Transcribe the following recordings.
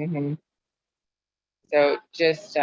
Hmm. So just,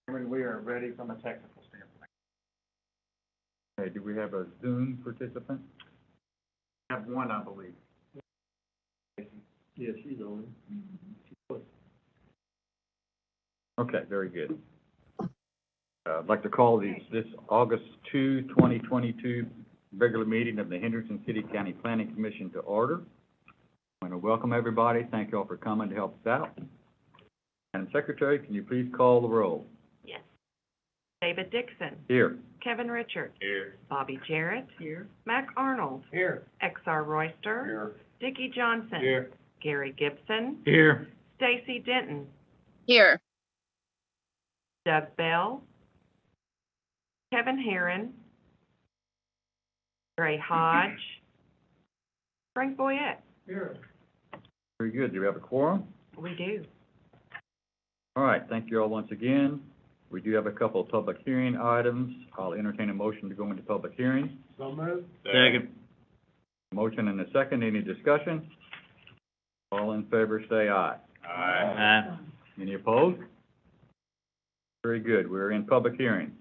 We are ready from a technical standpoint. Okay, do we have a Zoom participant? We have one, I believe. Yeah, she's on it. Okay, very good. I'd like to call this August 2, 2022 regular meeting of the Henderson City County Planning Commission to order. I want to welcome everybody. Thank you all for coming to help us out. Madam Secretary, can you please call the roll? Yes. David Dixon. Here. Kevin Richards. Here. Bobby Jarrett. Here. Mac Arnold. Here. XR Royster. Here. Dickie Johnson. Here. Gary Gibson. Here. Stacy Denton. here. Doug Bell. Kevin Herron. Gray Hodge. Frank Boyette. Here. Very good. Do we have a quorum? We do. All right, thank you all once again. We do have a couple of public hearing items. I'll entertain a motion to go into public hearing. So moved. Second. Motion and a second. Any discussion? All in favor, say aye. Aye. Any opposed? Very good. We're in public hearing.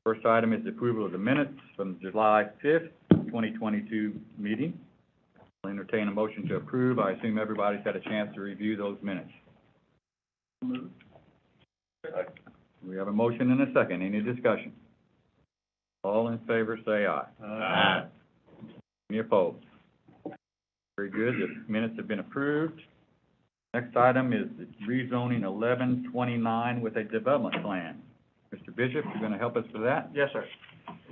First item is the approval of the minutes from July 5th, 2022 meeting. I'll entertain a motion to approve. I assume everybody's had a chance to review those minutes. We have a motion and a second. Any discussion? All in favor, say aye. Aye. Any opposed? Very good. The minutes have been approved. Next item is the rezoning 1129 with a development plan. Mr. Bishop, you're going to help us with that? Yes, sir.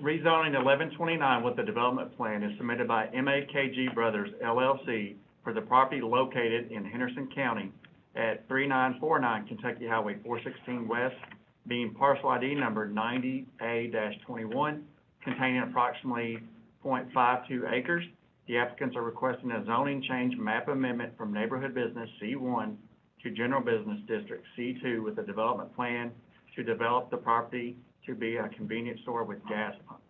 Rezoning 1129 with the development plan is submitted by MAKG Brothers LLC for the property located in Henderson County at 3949 Kentucky Highway 416 West, being parcel ID number 90A-21, containing approximately 0.52 acres. The applicants are requesting a zoning change map amendment from neighborhood business C1 to general business district C2 with a development plan to develop the property to be a convenience store with gas pumps.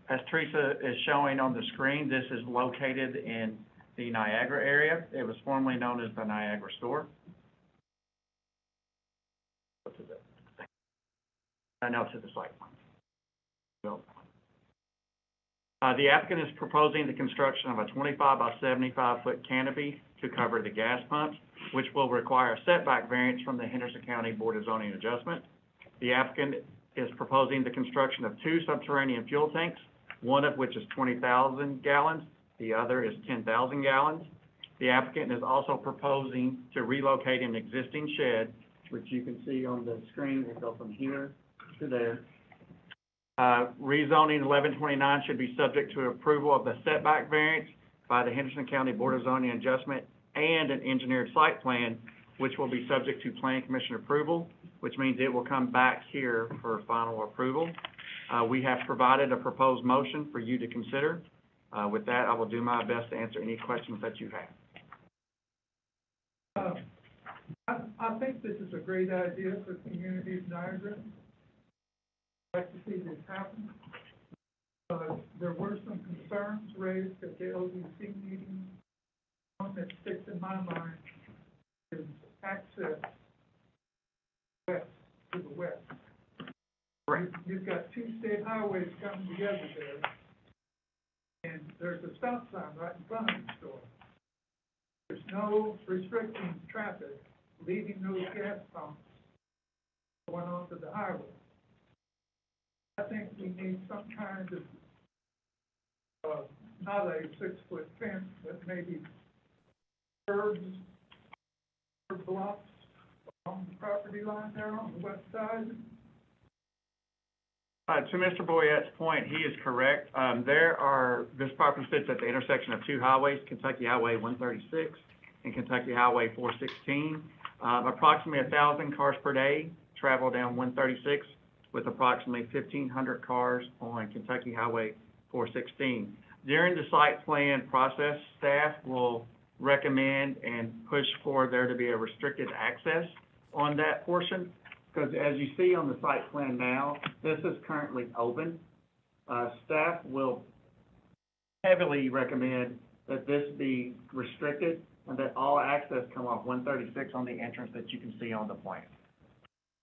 As Teresa is showing on the screen, this is located in the Niagara area. It was formerly known as the Niagara Store. What's it? No, to the site plan. The applicant is proposing the construction of a 25 by 75 foot canopy to cover the gas pumps, which will require a setback variance from the Henderson County Board of Zoning Adjustment. The applicant is proposing the construction of 2 subterranean fuel tanks, one of which is 20,000 gallons, the other is 10,000 gallons. The applicant is also proposing to relocate an existing shed, which you can see on the screen. We'll go from here to there. Rezoning 1129 should be subject to approval of the setback variance by the Henderson County Board of Zoning Adjustment and an engineered site plan, which will be subject to Planning Commission approval, which means it will come back here for final approval. We have provided a proposed motion for you to consider. With that, I will do my best to answer any questions that you have. I think this is a great idea for communities in Niagara. I'd like to see this happen. There were some concerns raised at the LDC meeting. One that sticks in my mind is access west to the west. Correct. You've got two state highways coming together there, and there's a stop sign right in front of the store. There's no restricting traffic leaving those gas pumps going onto the highway. I think we need some kind of, not a 6-foot fence, but maybe curbs, curb blocks along the property line there on the west side. To Mr. Boyette's point, he is correct. This property sits at the intersection of two highways, Kentucky Highway 136 and Kentucky Highway 416. Approximately 1,000 cars per day travel down 136, with approximately 1,500 cars on Kentucky Highway 416. During the site plan process, staff will recommend and push for there to be a restricted access on that portion, because as you see on the site plan now, this is currently open. Staff will heavily recommend that this be restricted and that all access come off 136 on the entrance that you can see on the plan.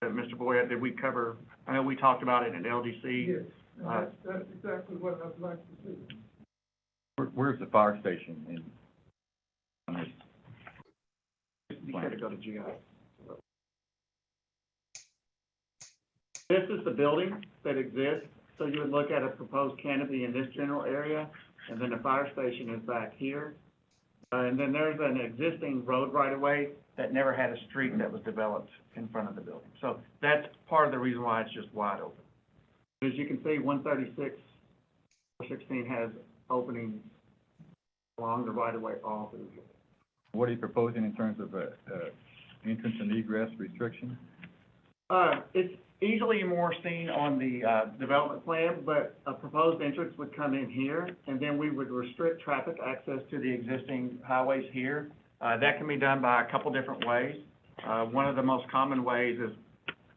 Mr. Boyette, did we cover, I know we talked about it in LDC. Yes, and that's exactly what I'd like to see. Where's the fire station in, on this? You gotta go to GI. This is the building that exists, so you would look at a proposed canopy in this general area, and then the fire station is back here. And then there's an existing road right-of-way that never had a street that was developed in front of the building. So that's part of the reason why it's just wide open. As you can see, 136, 416 has openings along the right-of-way all through. What are you proposing in terms of, entrance and egress restrictions? It's easily more seen on the, development plan, but a proposed entrance would come in here, and then we would restrict traffic access to the existing highways here. That can be done by a couple different ways. One of the most common ways is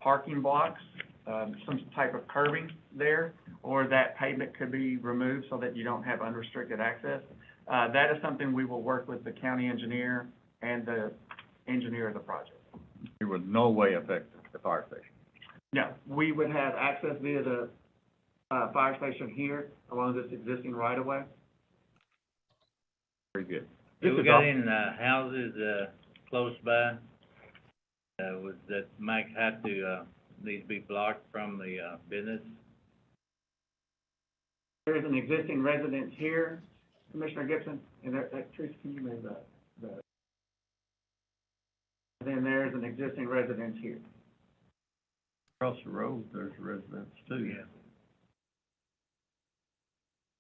parking blocks, some type of curbing there, or that pavement could be removed so that you don't have unrestricted access. That is something we will work with the county engineer and the engineer of the project. It would no way affect the fire station. No, we would have access via the, fire station here along this existing right-of-way. Very good. Do This we is got all- any, houses, close by, that might have to, need to be blocked from the, business? There is an existing residence here, Commissioner Gibson, and there, Teresa, can you move that? Then there's an existing residence here. Across the road, there's a residence too. Yeah.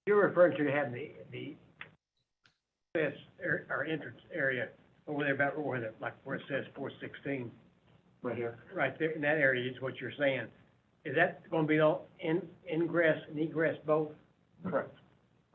You're referring to having the access or entrance area over there about where the, like where it says 416, Right here. right there, in that area is what you're saying. Is that gonna be all ingress and egress both? Correct.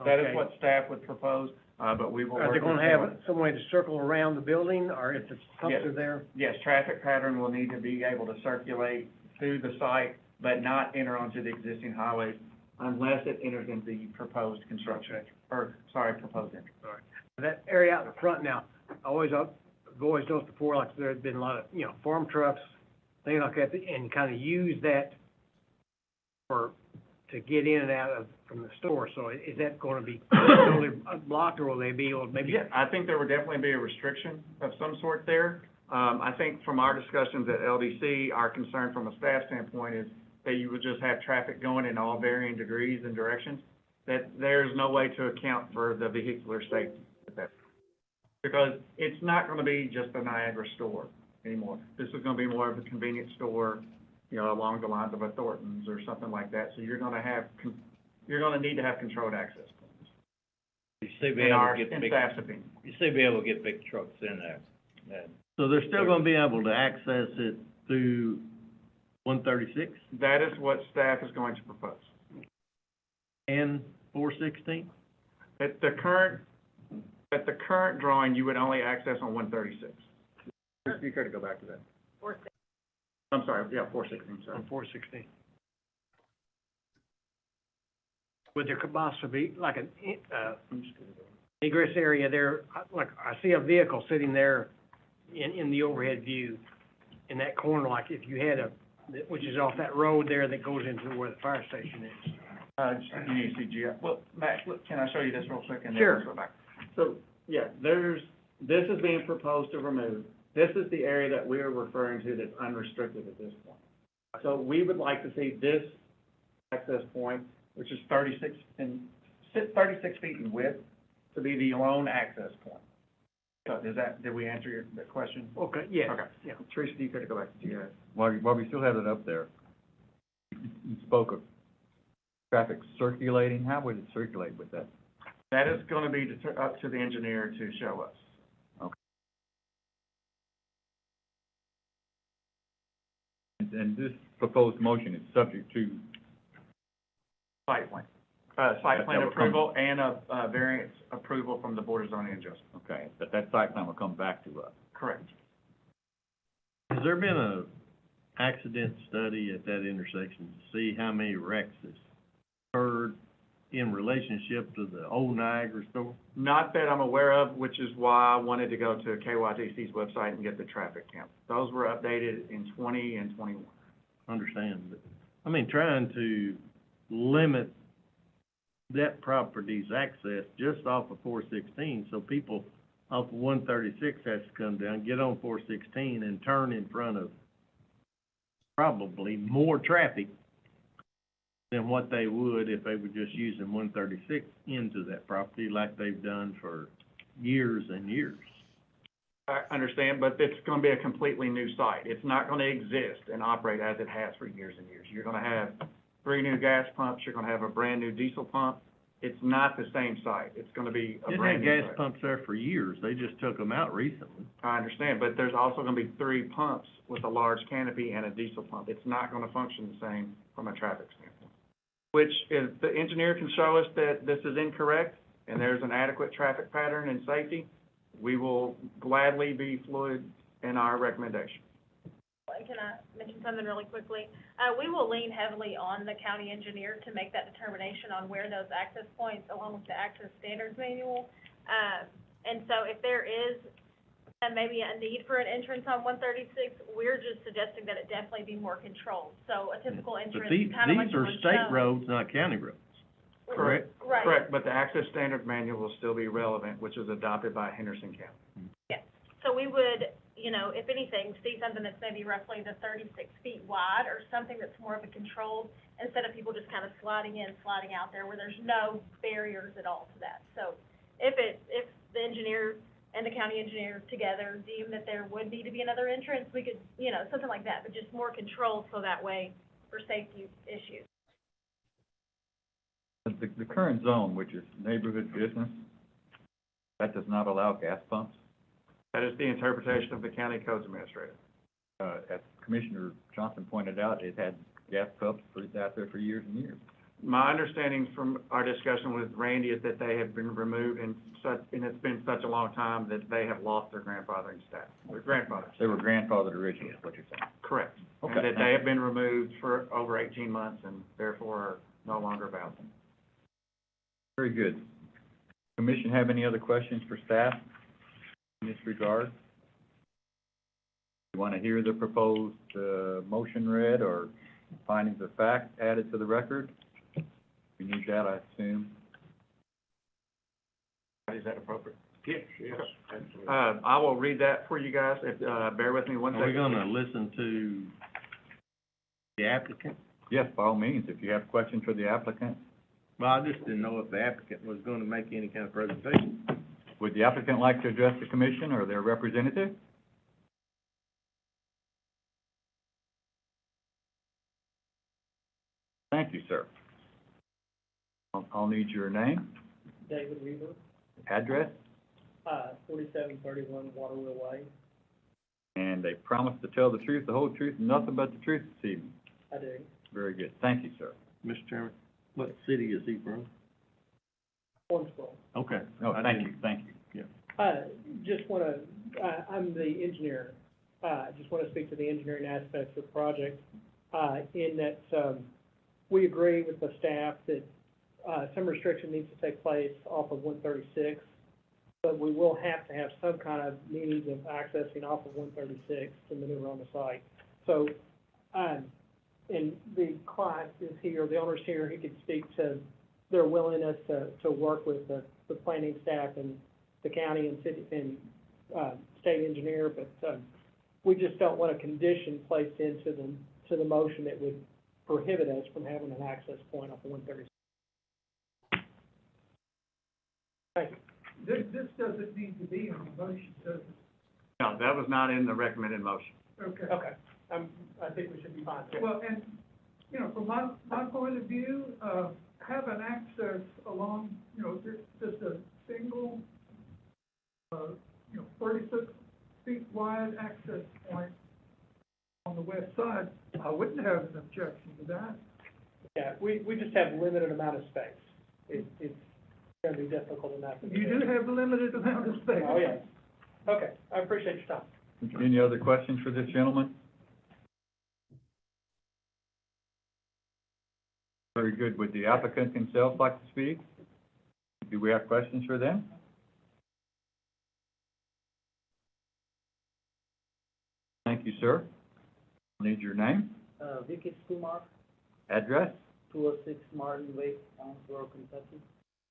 That is Okay. what staff would propose, but we will work Are they with gonna them. have some way to circle around the building, or if the pumps Yes. are there? Yes, traffic pattern will need to be able to circulate through the site, but not enter onto the existing highways unless it enters into the proposed construction, proposed entrance. That area out in front now, I've always noticed before, like there's been a lot of, farm trucks, things like that, and kind of use that to get in and out from the store. So is that gonna be totally blocked, or will they be able to maybe? Yeah, I think there would definitely be a restriction of some sort there. I think from our discussions at LDC, our concern from a staff standpoint is that you would just have traffic going in all varying degrees and directions, that there's no way to account for the vehicular safety with that. Because it's not gonna be just a Niagara store anymore. This is gonna be more of a convenience store, along the lines of a Thornton's or something like that. So you're gonna need to have controlled access points. These still be in able our, to get in big, staff's opinion. you still be able to get big trucks in there. And So they're still gonna be able to access it through 136 That is what staff is going to propose. and 416? At the current drawing, you would only access on 136. You could go back to that. I'm sorry, yeah, 416, sorry. On 416. Would there could possibly be like an, egress area there, like, I see a vehicle sitting there in the overhead view in that corner, like if you had which is off that road there that goes into where the fire station is. You need to see well, Max, look, can I show you this real quick and then Sure. we'll go back? So, yeah, this is being proposed to remove. This is the area that we are referring to that's unrestricted at this point. So we would like to see this access point, which is 36 feet in width, to be the lone access point. So did we answer the question? Okay, yes, Okay. yeah. Teresa, you could go back to GIS. While we still have it up there, you spoke of traffic circulating. How would it circulate with that? That is gonna be up to the engineer to show us. And this proposed motion is subject to, Site plan. Site plan That will come- approval and a variance approval from the Board of Zoning Adjustment. okay, that site plan will come back to us. Correct. Has there been a accident study at that intersection to see how many wrecks has occurred in relationship to the old Niagara store? Not that I'm aware of, which is why I wanted to go to KYTC's website and get the traffic count. Those were updated in 20 and 21. Understand, but, I mean, trying to limit that property's access just off of 416, so people off of 136 has to come down, get on 416 and turn in front of probably more traffic than what they would if they were just using 136 into that property like they've done for years and years. I understand, but it's gonna be a completely new site. It's not gonna exist and operate as it has for years and years. You're gonna have 3 new gas pumps, you're gonna have a brand-new diesel pump. It's not the same site. It's gonna be a It had brand-new site. gas pumps there for years, they just took them out recently. I understand, but there's also gonna be 3 pumps with a large canopy and a diesel pump. It's not gonna function the same from a traffic standpoint. Which, if the engineer can show us that this is incorrect, and there's an adequate traffic pattern and safety, we will gladly be fluid in our recommendation. Can I mention something really quickly? We will lean heavily on the county engineer to make that determination on where those access points, along with the access standards manual. And so if there is maybe a need for an entrance on 136, we're just suggesting that it definitely be more controlled. So a typical But entrance, these kind of like are the one state shown. roads, not county roads. Correct? Right. Correct, but the access standard manual will still be relevant, which was adopted by Henderson County. Yes. So we would, if anything, see something that's maybe roughly the 36 feet wide, or something that's more of a controlled, instead of people just kind of sliding in, sliding out there, where there's no barriers at all to that. So if the engineer and the county engineer together deem that there would need to be another entrance, we could, something like that, but just more controlled, so that way, for safety issues. The current zone, which is neighborhood business, that does not allow gas pumps. That is the interpretation of the county codes administrator. As Commissioner Johnson pointed out, it had gas pumps out there for years and years. My understanding from our discussion with Randy is that they have been removed and it's been such a long time that they have lost their grandfathering status, their grandfathers. They were grandfathered originally, is what you're saying. Correct. Okay. And that they have been removed for over 18 months and therefore are no longer valid. Very good. Commission have any other questions for staff in this regard? You want to hear the proposed, motion read or findings of fact added to the record? We need that, I assume. Is that appropriate? Yes, absolutely. I will read that for you guys, if, bear with me one Are we second. gonna listen to the applicant? Yes, by all means, if you have questions for the applicant, Well, I just didn't know if the applicant was gonna make any kind of presentation. would the applicant like to address the commission or their representative? Thank you, sir. I'll need your name. David Weaver. Address? 4731 Waterway Way. And they promise to tell the truth, the whole truth, and nothing but the truth this evening. I do. Very good. Thank you, sir. Mr. Chairman, what city is he from? Owensboro. Okay. No, I thank didn't- you, thank you. Just want to, I'm the engineer. Just want to speak to the engineering aspects of the project, in that, we agree with the staff that, some restriction needs to take place off of 136, but we will have to have some kind of means of accessing off of 136 to maneuver on the site. So, and the client is here, the owner's here, he could speak to their willingness to work with the planning staff and the county and city and, state engineer, but, we just don't want a condition placed into the motion that would prohibit us from having an access point off of 136. Thank you. This doesn't need to be on the motion, does it? No, that was not in the recommended motion. Okay. Okay, I think we should be fine. Well, and, you know, from my point of view, having access along, you know, just a single, 36 feet wide access point on the west side, I wouldn't have an objection to that. Yeah, we just have limited amount of space. It's gonna be difficult enough. You do have a limited amount of space. Oh, yeah. Okay, I appreciate your time. Any other questions for this gentleman? Very good. Would the applicant themselves like to speak? Do we have questions for them? Thank you, sir. Need your name, Vikas Kumar, address, 206 Martin Way, Owensboro, Kentucky.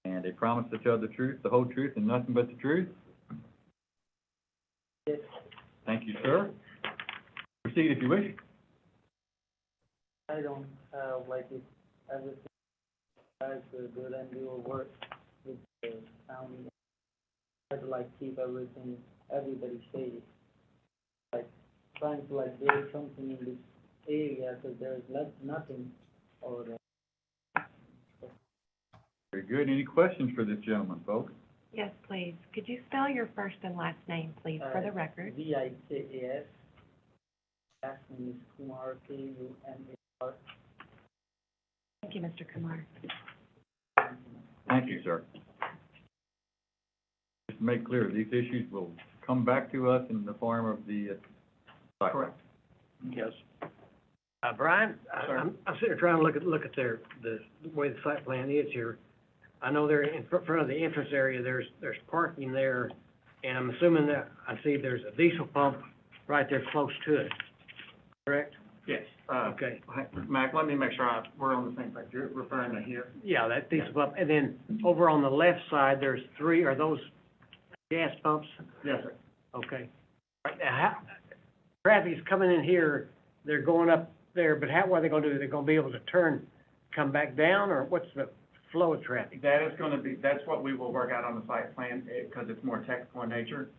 and a promise to tell the truth, the whole truth, and nothing but the truth. Yes. Thank you, sir. Proceed if you wish. I don't have, like, if everything guys are good and do your work with the county, try to, like, keep everybody safe. Like, trying to, like, build something in this area, because there's nothing over there. Very good. Any questions for this gentleman, folks? Yes, please. Could you spell your first and last name, please, for the record? Vikas, last name is Kumar, Kumar. Thank you, Mr. Kumar. Thank you, sir. Just to make clear, these issues will come back to us in the form of the site. Correct. Yes. Brian, I'm sitting there trying to look at the way the site plan is here. I know they're in front of the entrance area, there's parking there, and I'm assuming that, I see there's a diesel pump right there close to it, correct? Yes. Okay. Mac, let me make sure we're on the same page. You're referring to here? Yeah, that diesel pump, and then over on the left side, there's three, are those gas pumps? Yes, sir. Okay. Right now, traffic's coming in here, they're going up there, but what are they gonna do? They're gonna be able to come back down, or what's the flow of traffic? That's what we will work out on the site plan, because it's more technical in nature.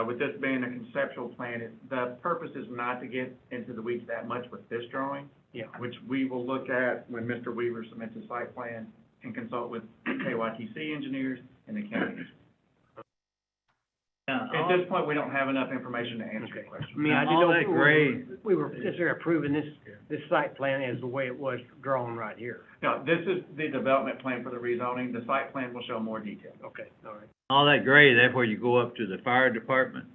With this being a conceptual plan, the purpose is not to get into the weeds that much with this drawing. Yeah. Which we will look at when Mr. Weaver submits his site plan and consult with KYTC engineers and the county. At this point, we don't have enough information to answer your question. I mean, I All that didn't know, grade. we were just approving this site plan as the way it was drawn right here. No, this is the development plan for the rezoning. The site plan will show more detail. Okay, all right. All that grade, that's where you go up to the fire department.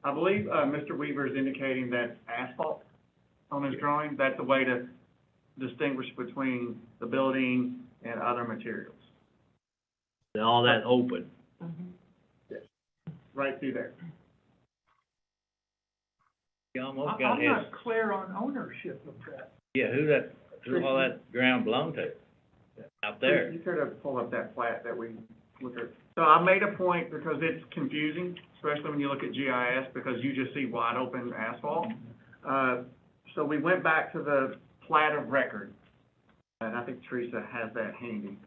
I believe, Mr. Weaver is indicating that asphalt on his drawing. That's a way to distinguish between the building and other materials. All that open. Mhm. Right through there. You almost I'm got his, not clear on ownership of that. yeah, who all that ground belong to? Out there. You could have pulled up that plat that we looked at. So I made a point because it's confusing, especially when you look at GIS, because you just see wide open asphalt. So we went back to the plat of record, and I think Teresa has that handy.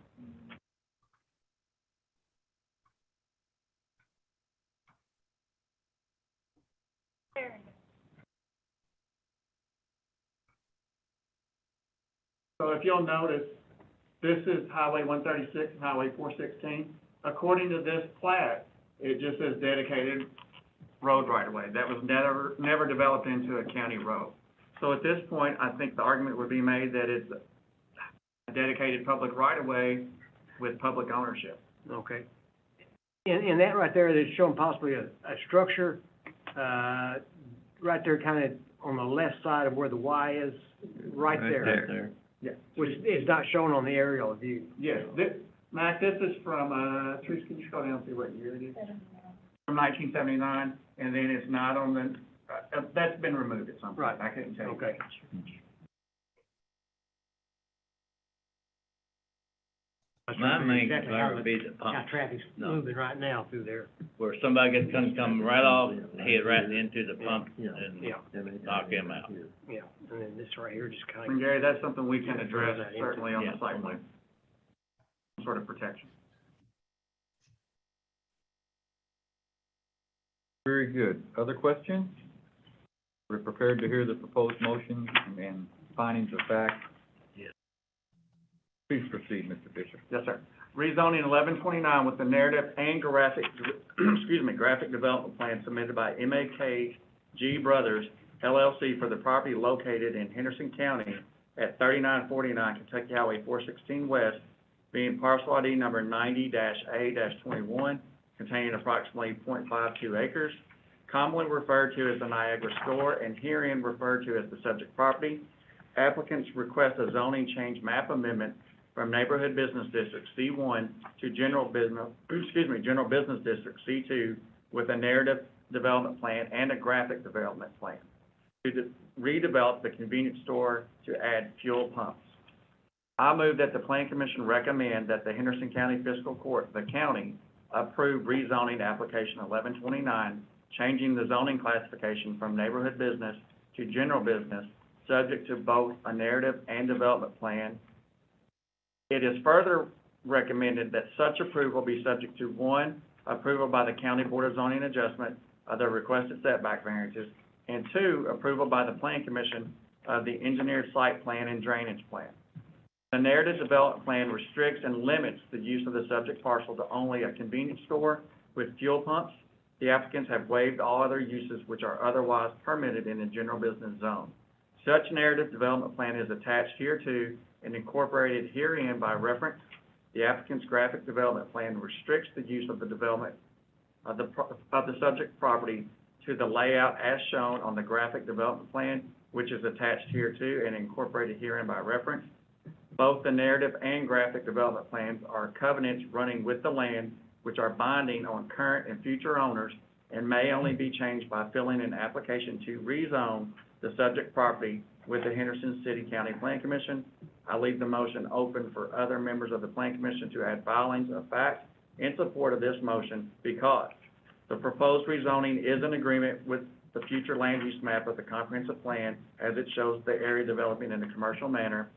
So if you'll notice, this is Highway 136 and Highway 416. according to this plat, it just says dedicated road right-of-way. That was never developed into a county road. So at this point, I think the argument would be made that it's a dedicated public right-of-way with public ownership. Okay. And that right there, that's showing possibly a structure, right there kind of on the left side of where the Y is, right there. Yeah. Which is not shown on the aerial view. Yes, Mac, this is from, Teresa, can you scroll down and see what year it is? From 1979, and then it's not on the, that's been removed at some point. Right. I couldn't tell you. Okay. My main Exactly how concern would be the How pump, traffic's No. moving right now through there. where somebody gets gonna come right off, head right into the pump Yeah. and Yeah, knock him out. yeah. And then this right here just kind And of, Gary, that's something we can address certainly on Yeah. the site plan. Some sort of protection. Very good. Other questions? We're prepared to hear the proposed motions and findings of fact. Yes. Please proceed, Mr. Fisher. Yes, sir. Rezoning 1129 with the narrative and graphic, graphic development plan submitted by MAKG Brothers LLC for the property located in Henderson County at 3949 Kentucky Highway 416 West, being parcel ID number 90-A-21, containing approximately 0.52 acres, commonly referred to as the Niagara Store, and herein referred to as the subject property. Applicants request a zoning change map amendment from Neighborhood Business District C1 to General Business District C2 with a narrative development plan and a graphic development plan to redevelop the convenience store to add fuel pumps. I move that the Plan Commission recommend that the Henderson County Fiscal Court, the county, approve rezoning application 1129, changing the zoning classification from neighborhood business to general business, subject to both a narrative and development plan. It is further recommended that such approval be subject to, 1, approval by the County Board of Zoning Adjustment of the requested setback variances, and 2, approval by the Plan Commission of the engineered site plan and drainage plan. The narrative development plan restricts and limits the use of the subject parcel to only a convenience store with fuel pumps. The applicants have waived all other uses which are otherwise permitted in the general business zone. Such narrative development plan is attached hereto and incorporated herein by reference. The applicant's graphic development plan restricts the use of the development of the subject property to the layout as shown on the graphic development plan, which is attached hereto and incorporated herein by reference. Both the narrative and graphic development plans are covenants running with the land, which are binding on current and future owners and may only be changed by filling an application to rezone the subject property with the Henderson City County Plan Commission. I leave the motion open for other members of the Plan Commission to add filings of facts in support of this motion because the proposed rezoning is in agreement with the future land use map of the comprehensive plan as it shows the area developing in a commercial manner.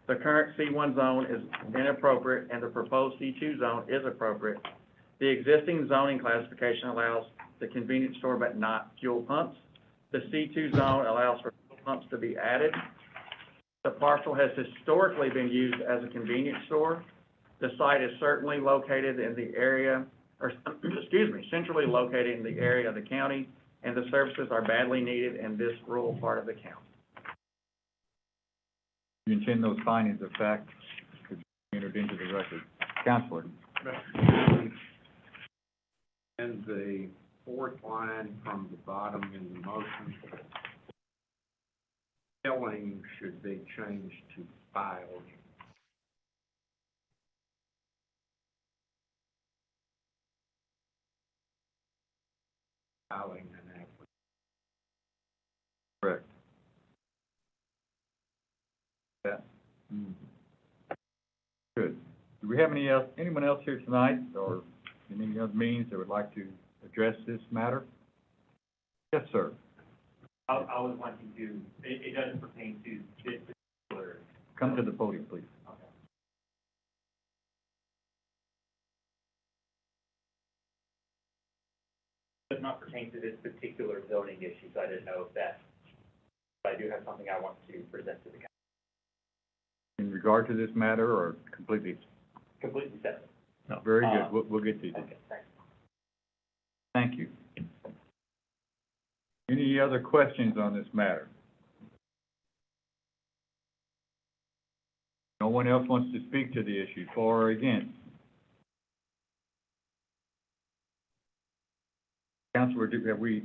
The current C1 zone is inappropriate and the proposed C2 zone is appropriate. The existing zoning classification allows the convenience store but not fuel pumps. The C2 zone allows for fuel pumps to be added. The parcel has historically been used as a convenience store. The site is certainly located in the area, centrally located in the area of the county, and the services are badly needed in this rural part of the county. You intend those findings of fact to be entered into the record. Counselor? And the fourth line from the bottom in the motion, spelling should be changed to filed. Filing an application. Correct. Yeah. Good. Do we have anyone else here tonight or in any other meetings that would like to address this matter? Yes, sir. I was wanting to, it doesn't pertain to this particular. Come to the podium, please. Does not pertain to this particular zoning issue, so I didn't know if that, but I do have something I want to present to the council. In regard to this matter or completely? Completely separate. No. Very good, we'll get to you. Okay, thanks. Thank you. Any other questions on this matter? No one else wants to speak to the issue, for or against? Counselor, have we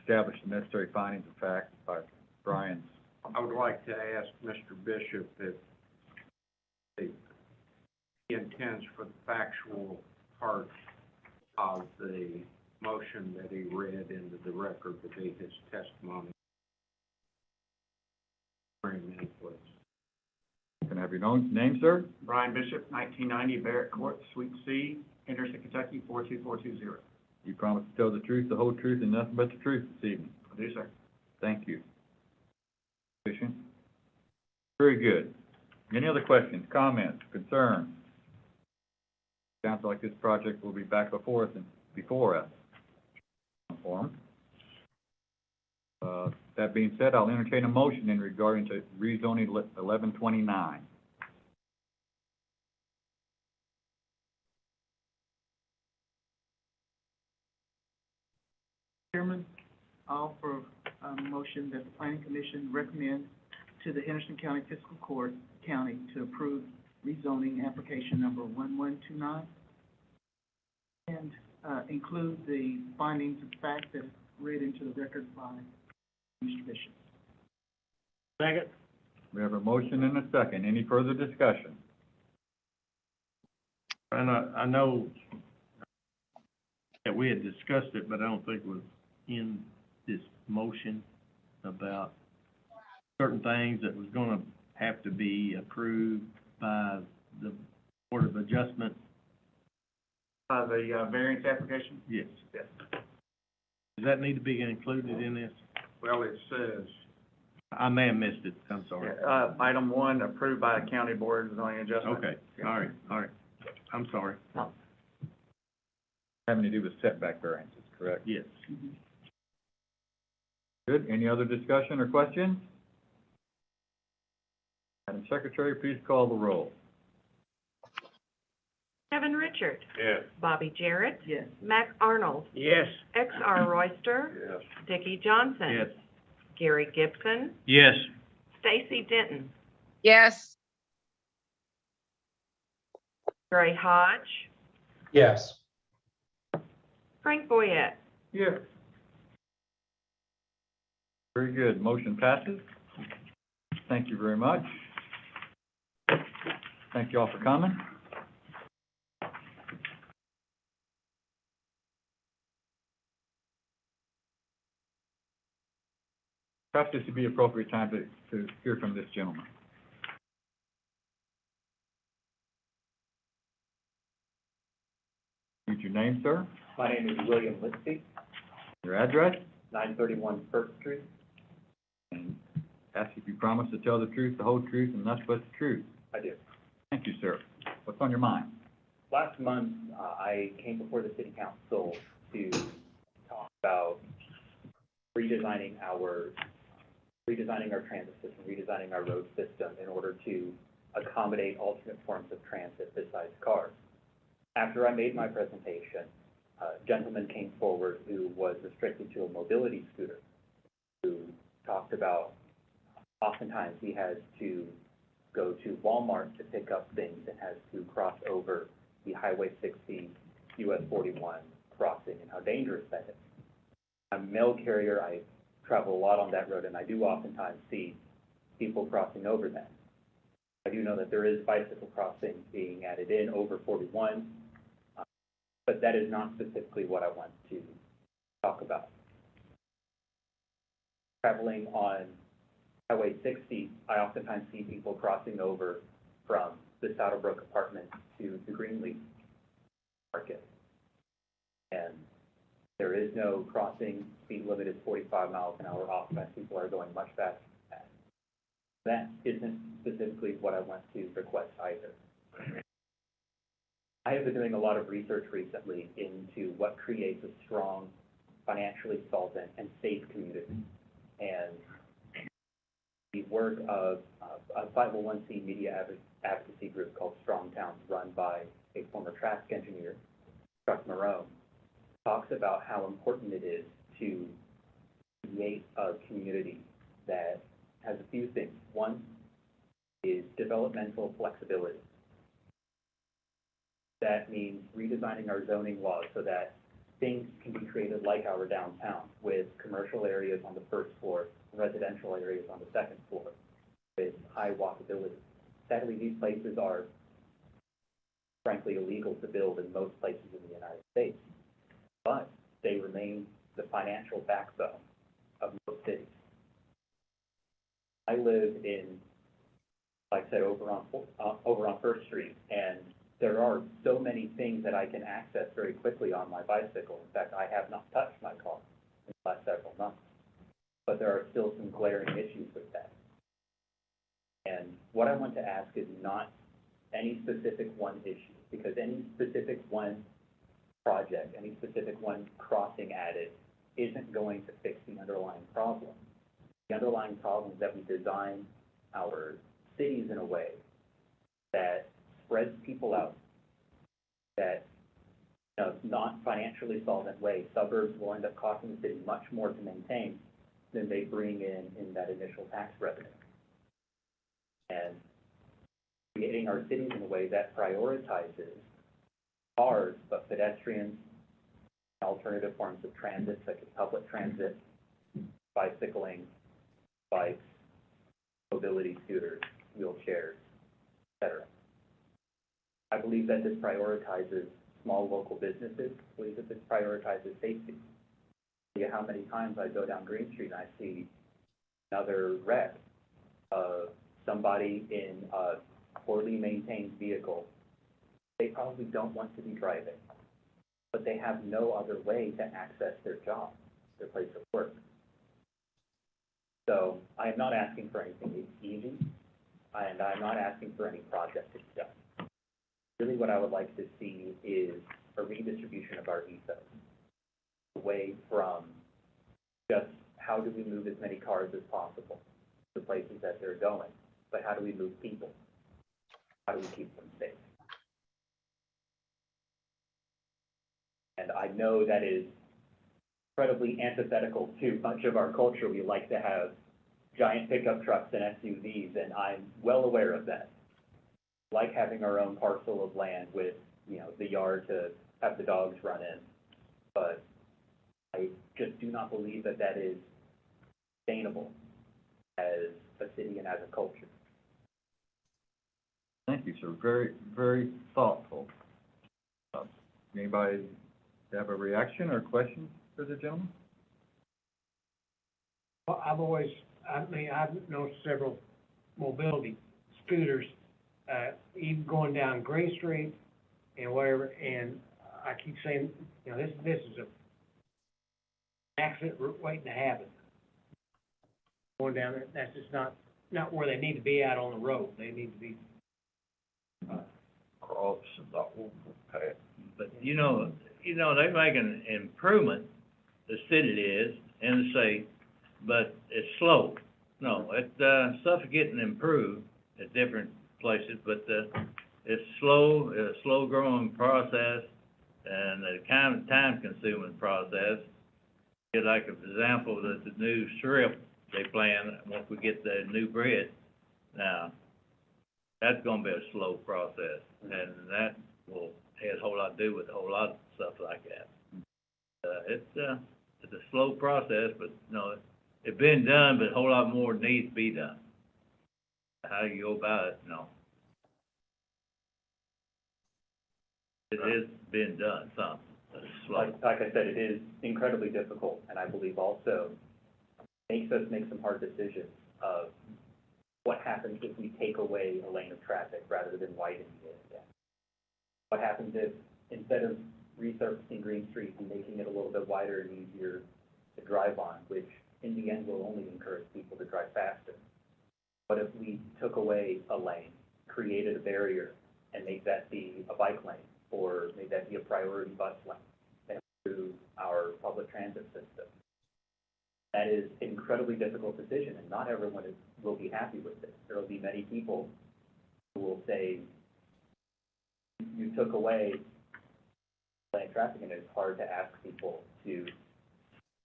established the necessary findings of fact by Brian's? I would like to ask Mr. Bishop if he intends for the factual part of the motion that he read into the record to be his testimony. Very many, please. Can I have your name, sir? Brian Bishop, 1990 Barrett Court, Suite C, Henderson, Kentucky, 42420. You promise to tell the truth, the whole truth, and nothing but the truth this evening. I do, sir. Thank you. Sufficient? Very good. Any other questions, comments, concerns? Sounds like this project will be back before us. Form. That being said, I'll entertain a motion in regarding to rezoning 1129. Chairman, I offer a motion that the planning commission recommend to the Henderson County Fiscal Court County to approve rezoning application number 1129 and include the findings of fact that read into the record by Mr. Bishop. Second? We have a motion and a second. Any further discussion? And I know that we had discussed it, but I don't think it was in this motion about certain things that was gonna have to be approved by the Board of Adjustment. The variance application? Yes. Yes. Does that need to be included in this? Well, it says, I may have missed it, I'm sorry. Item 1, approved by the County Board of Zoning Adjustment. Okay, all right, I'm sorry. Having to do with setback variances, correct? Yes. Good. Any other discussion or questions? Madam Secretary, please call the roll. Kevin Richard. yes. Bobby Jarrett. Yes. Mac Arnold. Yes. X.R. Royster. Yes. Dickie Johnson. Yes. Gary Gibson. Yes. Stacy Denton. Yes. Gray Hodge. Yes. Frank Boyette. Yes. Very good. Motion passes. Thank you very much. Thank you all for coming. Perhaps this would be appropriate time to hear from this gentleman. Need your name, sir, My name is William Litsky, your address, 931 First Street. and ask if you promise to tell the truth, the whole truth, and nothing but the truth. I do. Thank you, sir. What's on your mind? Last month, I came before the city council to talk about redesigning our transit system, redesigning our road system in order to accommodate alternate forms of transit besides cars. After I made my presentation, a gentleman came forward who was restricted to a mobility scooter, who talked about oftentimes he has to go to Walmart to pick up things and has to cross over the Highway 60, US 41 crossing, and how dangerous that is. I'm a mail carrier. I travel a lot on that road, and I do oftentimes see people crossing over that. I do know that there is bicycle crossing being added in over 41, but that is not specifically what I want to talk about. Traveling on Highway 60, I oftentimes see people crossing over from the Saddlebrook apartment to the Greenleaf Market. And there is no crossing, speed limit is 45 miles an hour, oftentimes people are going much faster than that. That isn't specifically what I want to request either. I have been doing a lot of research recently into what creates a strong, financially solvent, and safe community. And the work of a 501c media advocacy group called Strong Towns, run by a former traffic engineer, Chuck Marone, talks about how important it is to create a community that has a few things. One is developmental flexibility. That means redesigning our zoning laws so that things can be created like our downtown, with commercial areas on the first floor, residential areas on the second floor, with high walkability. Sadly, these places are frankly illegal to build in most places in the United States, but they remain the financial backbone of most cities. I live in, like I said, over on First Street, and there are so many things that I can access very quickly on my bicycle. In fact, I have not touched my car in the last several months, but there are still some glaring issues with that. And what I want to ask is not any specific one issue, because any specific one project, any specific one crossing added isn't going to fix the underlying problem. The underlying problem is that we design our cities in a way that spreads people out, that, you know, not financially solvent way. Suburbs will end up costing the city much more to maintain than they bring in that initial tax revenue. And creating our cities in a way that prioritizes cars, but pedestrians, alternative forms of transit, such as public transit, bicycling, bikes, mobility scooters, wheelchairs, etc. I believe that this prioritizes small local businesses. I believe that this prioritizes safety. See how many times I go down Green Street and I see another wreck of somebody in a poorly maintained vehicle. They probably don't want to be driving, but they have no other way to access their job, their place of work. So I am not asking for anything easy, and I'm not asking for any project to be done. Really what I would like to see is a redistribution of our ethos, away from just how do we move as many cars as possible to the places that they're going, but how do we move people? How do we keep them safe? And I know that is incredibly antithetical to much of our culture. We like to have giant pickup trucks and SUVs, and I'm well aware of that. Like having our own parcel of land with, you know, the yard to have the dogs run in. But I just do not believe that that is sustainable as a city and as a culture. Thank you, sir. Very, very thoughtful. Anybody have a reaction or question for the gentleman? Well, I've known several mobility scooters, even going down Green Street and whatever, and I keep saying, you know, this is a accident waiting to happen. Going down there, that's just not where they need to be out on the road. They need to be Cross the overpass. But you know, they make an improvement, the city is, and say, but it's slow. No, stuff is getting improved at different places, but, it's a slow growing process and a kind of time consuming process. Get like an example, that the new strip they plan, once we get the new bridge, now, that's gonna be a slow process, and that will have a whole lot to do with a whole lot of stuff like that. It's a slow process, but, you know, it's been done, but a whole lot more needs to be done. How you go about it, you know. It is being done, some, but it's slow. Like I said, it is incredibly difficult, and I believe also makes us make some hard decisions of what happens if we take away a lane of traffic rather than widening it again. What happens if, instead of resurfacing Green Street and making it a little bit wider and easier to drive on, which in the end will only encourage people to drive faster? What if we took away a lane, created a barrier, and made that be a bike lane, or made that be a priority bus lane, and improve our public transit system? That is an incredibly difficult decision, and not everyone will be happy with it. There will be many people who will say, you took away lane traffic, and it's hard to ask people to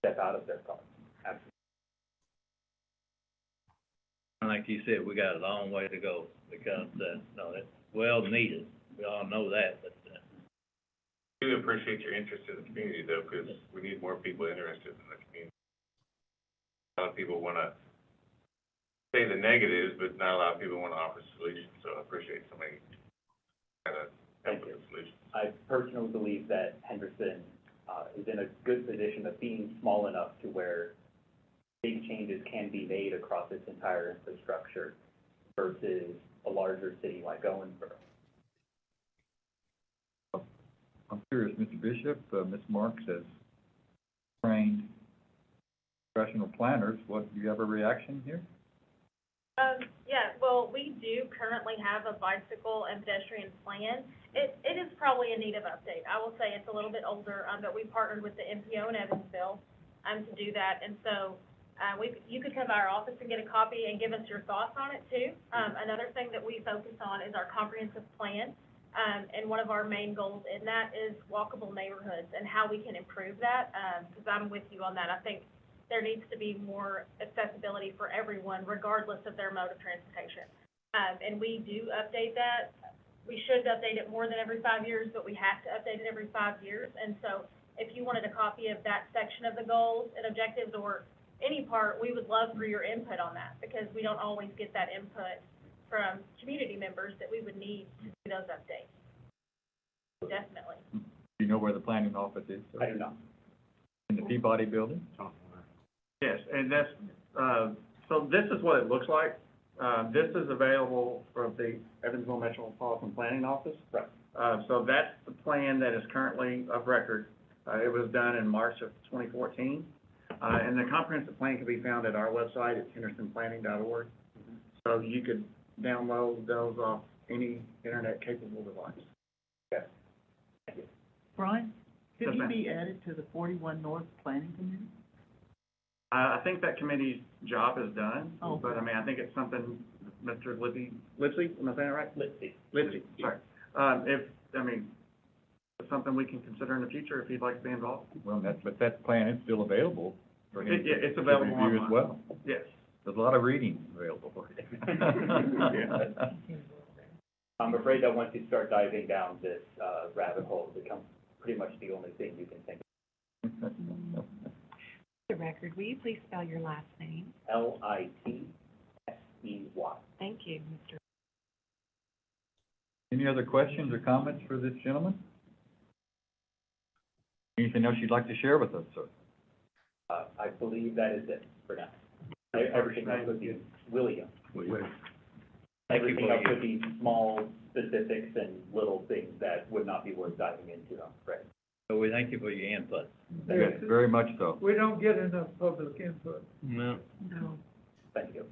step out of their cars. Absolutely. Like you said, we got a long way to go because, no, it's well needed. We all know that, but, I do appreciate your interest in the community though, because we need more people interested in the community. A lot of people want to say the negatives, but not a lot of people want to offer solutions, so I appreciate somebody kind of help with the solutions. I personally believe that Henderson, is in a good position of being small enough to where big changes can be made across its entire infrastructure versus a larger city like Owensboro. I'm curious, Mr. Bishop, Ms. Marks has trained professional planners. Do you have a reaction here? Yeah, well, we do currently have a bicycle and pedestrian plan. It is probably in need of update. I will say it's a little bit older, but we partnered with the MPO in Evansville, to do that. And so, you could come by our office and get a copy and give us your thoughts on it too. Another thing that we focus on is our comprehensive plan. And one of our main goals in that is walkable neighborhoods and how we can improve that, because I'm with you on that. I think there needs to be more accessibility for everyone, regardless of their mode of transportation. And we do update that. We should update it more than every 5 years, but we have to update it every 5 years. And so if you wanted a copy of that section of the goals and objectives or any part, we would love for your input on that, because we don't always get that input from community members that we would need to do those updates. Definitely. Do you know where the planning office is, sir? I do not. In the Peabody building? Yes, and that's, so this is what it looks like. This is available from the Evansville Metropolitan Planning Office. Right. So that's the plan that is currently of record. It was done in March of 2014. And the comprehensive plan can be found at our website, it's hendersonplanning.org. So you could download those off any internet-capable device. Okay. Thank you. Brian, Yes, could he ma'am. be added to the 41 North Planning Committee? I think that committee's job is done, Oh. but I mean, I think it's something Mr. Lipsy, am I saying it right? Lipsy. Sorry. It's something we can consider in the future if he'd like to be involved. Well, but that plan is still available for him Yeah, it's to available review as online. well. Yes. There's a lot of reading available for you. I'm afraid that once you start diving down this, rabbit hole, it becomes pretty much the only thing you can think of. For the record, will you please spell your last name? Littsey. Thank you, Mr. Any other questions or comments for this gentleman? Anything else you'd like to share with us, sir? I believe that is it for now. Everything else would be William. Everything else would be small specifics and little things that would not be worth diving into, I'm afraid. so we thank you for your input. Yes, very much so. We don't get enough public input. No. No. Thank you.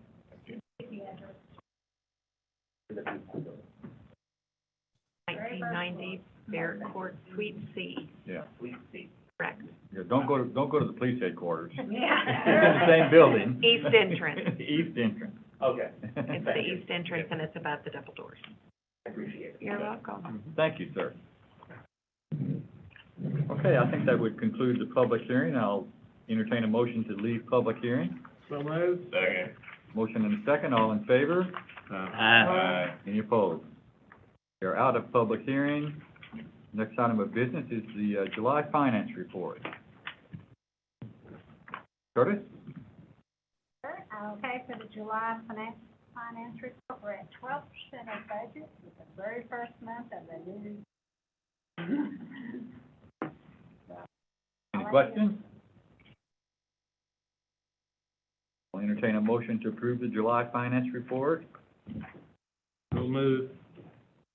1990 Barrett Court, Suite C, Yeah. Please see. correct. Yeah, don't go to the police headquarters. It's in the Yeah. same building. East entrance. East entrance. Okay. It's the east entrance and it's above the double doors. I appreciate it. You're welcome. Thank you, sir. Okay, I think that would conclude the public hearing. I'll entertain a motion to leave public hearing. So moved. Second. Motion and a second, all in favor? Any opposed? We are out of public hearing. Next item of business is the July finance report. Curtis? Okay, for the July finance report, we're at 12% of budget, with the very first month of the new. Any questions? I'll entertain a motion to approve the July finance report. So moved.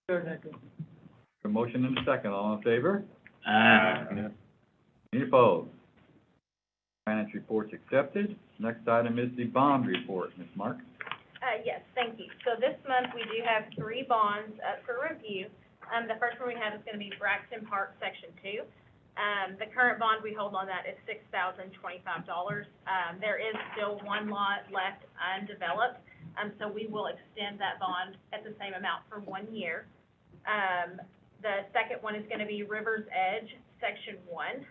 A motion and a second, all in favor? Yeah. Any opposed? Finance report's accepted. Next item is the bond report, Ms. Marks. Yes, thank you. So this month, we do have 3 bonds up for review. The first one we have is gonna be Braxton Park Section 2. The current bond we hold on that is $6,025. There is still one lot left undeveloped, so we will extend that bond at the same amount for 1 year. The second one is gonna be River's Edge, Section 1.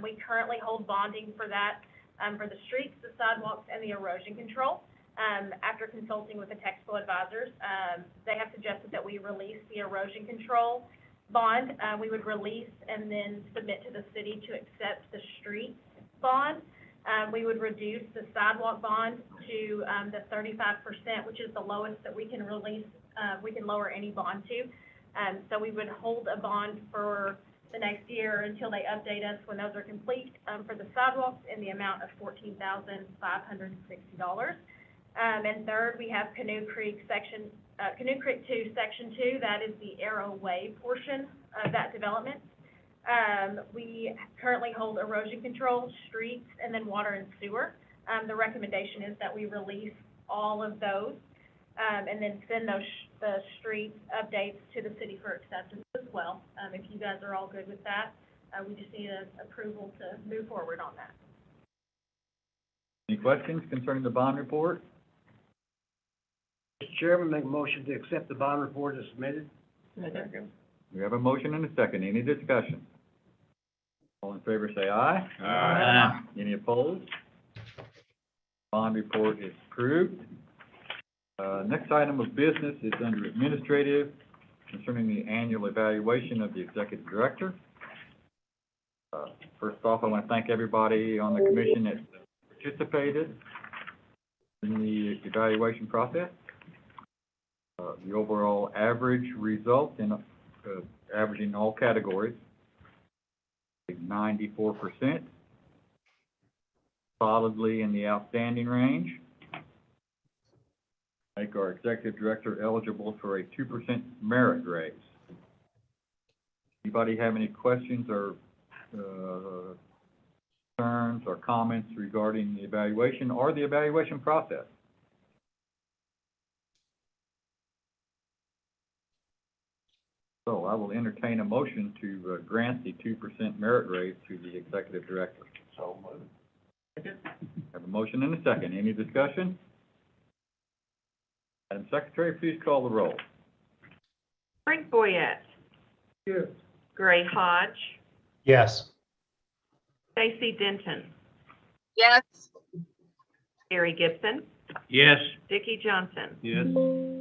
We currently hold bonding for that, for the streets, the sidewalks, and the erosion control. After consulting with the technical advisors, they have suggested that we release the erosion control bond. We would release and then submit to the city to accept the street bond. We would reduce the sidewalk bond to, the 35%, which is the lowest that we can release, we can lower any bond to. So we would hold a bond for the next year until they update us when those are complete, for the sidewalks in the amount of $14,560. And third, we have Canoe Creek 2, Section 2, that is the Arrow Way portion of that development. We currently hold erosion control, streets, and then water and sewer. The recommendation is that we release all of those, and then send the street updates to the city for acceptance as well. If you guys are all good with that, we just need approval to move forward on that. Any questions concerning the bond report? Mr. Chairman, make a motion to accept the bond report as submitted. We have a motion and a second. Any discussion? All in favor, say aye. Aye. Any opposed? Bond report is approved. Next item of business is under administrative concerning the annual evaluation of the executive director. First off, I want to thank everybody on the commission that participated in the evaluation process. The overall average result in, averaging all categories, is 94%, solidly in the outstanding range. Make our executive director eligible for a 2% merit raise. Anybody have any questions or concerns or comments regarding the evaluation or the evaluation process? So I will entertain a motion to grant the 2% merit raise to the executive director. So moved. Have a motion and a second. Any discussion? Madam Secretary, please call the roll. Frank Boyette, Yes. Gray Hodge, Yes. Stacy Denton, Yes. Gary Gibson, Yes. Dickie Johnson, Yes.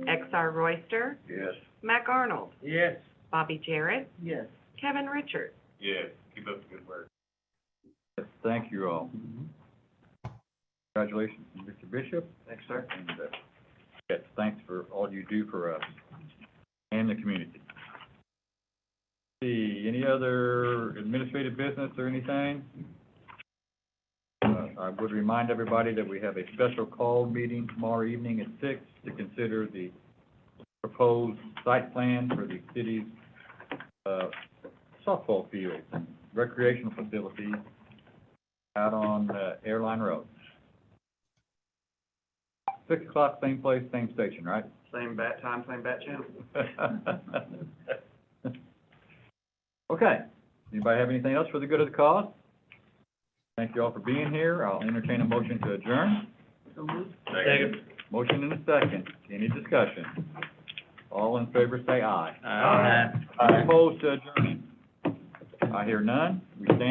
XR Royster, Yes. Mac Arnold, Yes. Bobby Jarrett, Yes. Kevin Richards. Yes, keep up the good work. Yes, thank you all. Congratulations, Mr. Bishop. Thanks, sir. And, yes, thanks for all you do for us and the community. See, any other administrative business or anything? I would remind everybody that we have a special call meeting tomorrow evening at 6 to consider the proposed site plan for the city's, softball fields and recreational facilities out on, Airline Road. 6 o'clock, same place, same station, right? Same bat time, same bat channel. Okay, anybody have anything else for the good of the cause? Thank you all for being here. I'll entertain a motion to adjourn. Second. Motion and a second. Any discussion? All in favor, say aye. Aye. Any opposed to adjourning? I hear none. We stand